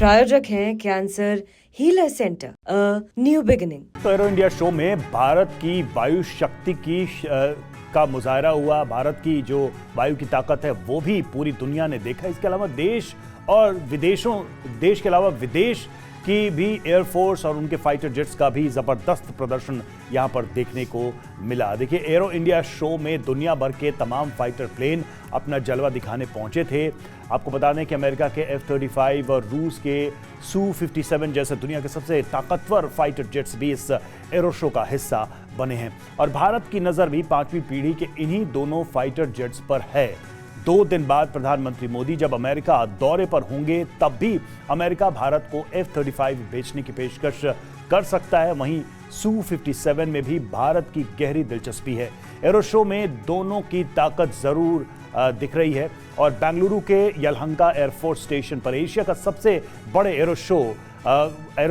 प्रायोजक हैं cancer healer centre, new beginning. तो एरो इंडिया शो में भारत की वायु शक्ति का मुजाहरा हुआ। भारत की जो वायु की ताकत है वो भी पूरी दुनिया ने देखा। इसके अलावा देश के अलावा विदेश की भी एयरफोर्स और उनके फाइटर जेट्स का भी जबरदस्त प्रदर्शन यहां पर देखने को मिला। देखिए, एरो इंडिया शो में दुनिया भर के तमाम फाइटर प्लेन अपना जलवा दिखाने पहुंचे थे। आपको बता दें कि अमेरिका के F-35 और रूस के Su-57 जैसे दुनिया के सबसे ताकतवर फाइटर जेट्स भी इस एरो शो का हिस्सा बने हैं। और भारत की नजर भी 5वीं पीढ़ी के इन्हीं दोनों फाइटर जेट्स पर है। 2 दिन बाद प्रधानमंत्री मोदी जब अमेरिका दौरे पर होंगे तब भी अमेरिका भारत को F-35 बेचने की पेशकश कर सकता है। वहीं Su-57 में भी भारत की गहरी दिलचस्पी है। एरो शो में दोनों की ताकत जरूर दिख रही है। और बेंगलुरु के यलहंका एयरफोर्स स्टेशन पर एशिया का सबसे बड़े एरो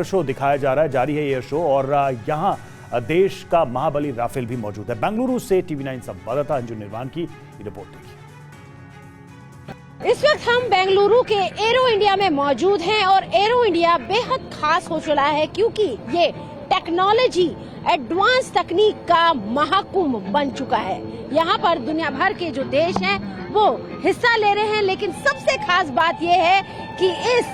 शो दिखाया जा रहा है। जारी है एयर शो और यहाँ देश का महाबली राफेल भी मौजूद है। बेंगलुरु से TV9 संवाददाता अंजू निर्वाण की रिपोर्ट देखिए। इस वक्त हम बेंगलुरु के एरो इंडिया में मौजूद हैं और एरो इंडिया बेहद खास हो चला है क्योंकि ये टेक्नोलॉजी, एडवांस तकनीक का महाकुंभ बन चुका है। यहाँ पर दुनिया भर के जो देश हैं वो हिस्सा ले रहे हैं, लेकिन सबसे खास बात ये है कि इस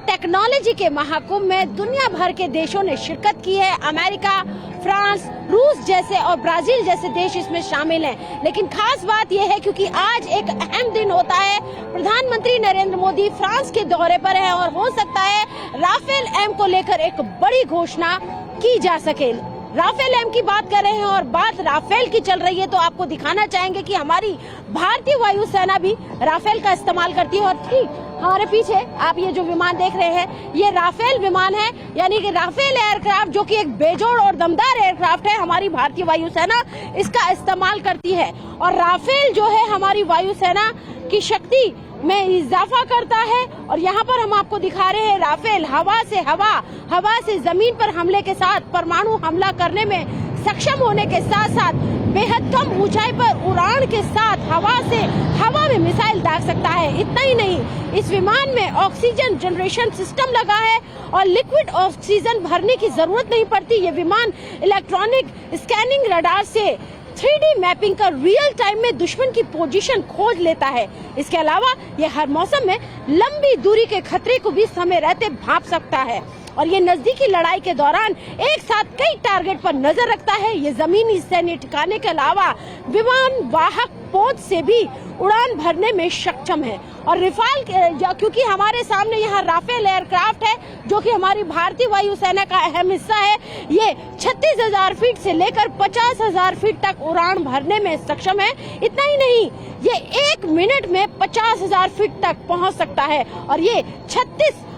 टेक्नोलॉजी के महाकुंभ में दुनिया भर के देशों ने शिरकत की है। अमेरिका, फ्रांस, रूस जैसे और ब्राजील जैसे देश इसमें शामिल हैं। लेकिन खास बात यह है क्योंकि आज एक अहम दिन होता है। प्रधानमंत्री नरेंद्र मोदी फ्रांस के दौरे पर हैं और हो सकता है राफेल एम को लेकर एक बड़ी घोषणा की जा सके। राफेल एम की बात कर रहे हैं और बात राफेल की चल रही है तो आपको दिखाना चाहेंगे कि हमारी भारतीय वायुसेना भी राफेल का इस्तेमाल करती है। और ठीक हमारे पीछे आप ये जो विमान देख रहे हैं ये राफेल विमान है, यानी कि राफेल एयरक्राफ्ट जो कि एक बेजोड़ और दमदार एयरक्राफ्ट है। हमारी भारतीय वायुसेना इसका इस्तेमाल करती है और राफेल जो है हमारी वायुसेना की शक्ति में इजाफा करता है। और यहाँ पर हम आपको दिखा रहे हैं राफेल हवा से जमीन पर हमले के साथ परमाणु हमला करने में सक्षम होने के साथ साथ बेहद कम ऊंचाई पर उड़ान के साथ हवा में मिसाइल दाग सकता है। इतना ही नहीं, इस विमान में ऑक्सीजन जनरेशन सिस्टम लगा है और लिक्विड ऑक्सीजन भरने की जरूरत नहीं पड़ती। ये विमान इलेक्ट्रॉनिक स्कैनिंग रडार से 3D मैपिंग कर रियल टाइम में दुश्मन की पोजीशन खोज लेता है। इसके अलावा ये हर मौसम में लंबी दूरी के खतरे को भी समय रहते भांप सकता है और ये नजदीकी लड़ाई के दौरान एक साथ कई टारगेट पर नजर रखता है। ये जमीनी सैन्य ठिकाने के अलावा विमान वाहक पोत से भी उड़ान भरने में सक्षम है। और रिफाल क्योंकि हमारे सामने यहाँ राफेल एयरक्राफ्ट है जो कि हमारी भारतीय वायुसेना का अहम हिस्सा है। ये 36,000 फीट से लेकर 50,000 फीट तक उड़ान भरने में सक्षम है। इतना ही नहीं, ये 1 मिनट में 50,000 फीट तक पहुँच सकता है और ये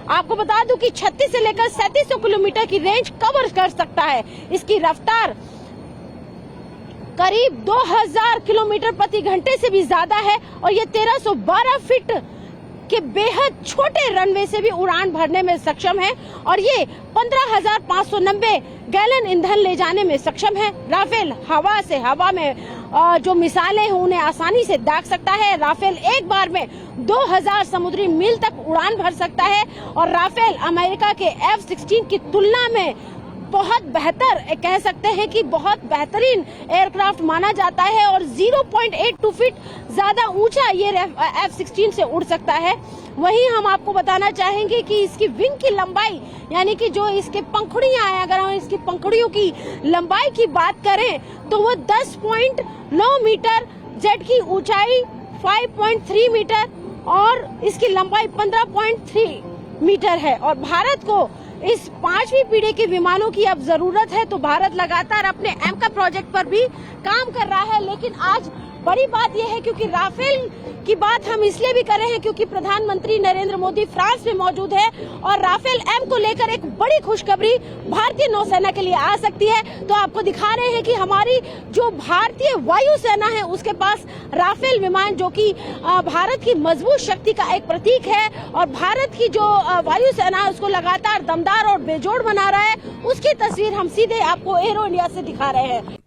आपको बता दूं कि 36 से लेकर 3700 किलोमीटर की रेंज कवर कर सकता है। इसकी रफ्तार करीब 2000 किलोमीटर प्रति घंटे से भी ज्यादा है और ये 1312 फीट के बेहद छोटे रनवे से भी उड़ान भरने में सक्षम है और ये 15,590 गैलन ईंधन ले जाने में सक्षम है। राफेल हवा में जो मिसाइलें हैं उन्हें आसानी से दाग सकता है। राफेल एक बार में 2000 समुद्री मील तक उड़ान भर सकता है और राफेल अमेरिका के F-16 की तुलना में बहुत बेहतर, कह सकते हैं कि बहुत बेहतरीन एयरक्राफ्ट माना जाता है और 0.82 फीट ज्यादा ऊंचा ये F-16 से उड़ सकता है। वहीं हम आपको बताना चाहेंगे कि इसकी विंग की लंबाई, यानी कि जो इसके पंखुड़ियां हैं, अगर हम इसकी पंखुड़ियों की लंबाई की बात करें तो वो 10.9 मीटर, जेट की ऊंचाई 5.3 मीटर और इसकी लंबाई 15.3 मीटर है। और भारत को इस 5वीं पीढ़ी के विमानों की अब जरूरत है तो भारत लगातार अपने एमका प्रोजेक्ट पर भी काम कर रहा है। लेकिन आज बड़ी बात यह है क्योंकि राफेल की बात हम इसलिए भी कर रहे हैं क्योंकि प्रधानमंत्री नरेंद्र मोदी फ्रांस में मौजूद है और राफेल एम को लेकर एक बड़ी खुशखबरी भारतीय नौसेना के लिए आ सकती है। तो आपको दिखा रहे हैं कि हमारी जो भारतीय वायुसेना है उसके पास राफेल विमान जो कि भारत की मजबूत शक्ति का एक प्रतीक है और भारत की जो वायुसेना है उसको लगातार दमदार और बेजोड़ बना रहा है, उसकी तस्वीर हम सीधे आपको एरो इंडिया से दिखा रहे हैं।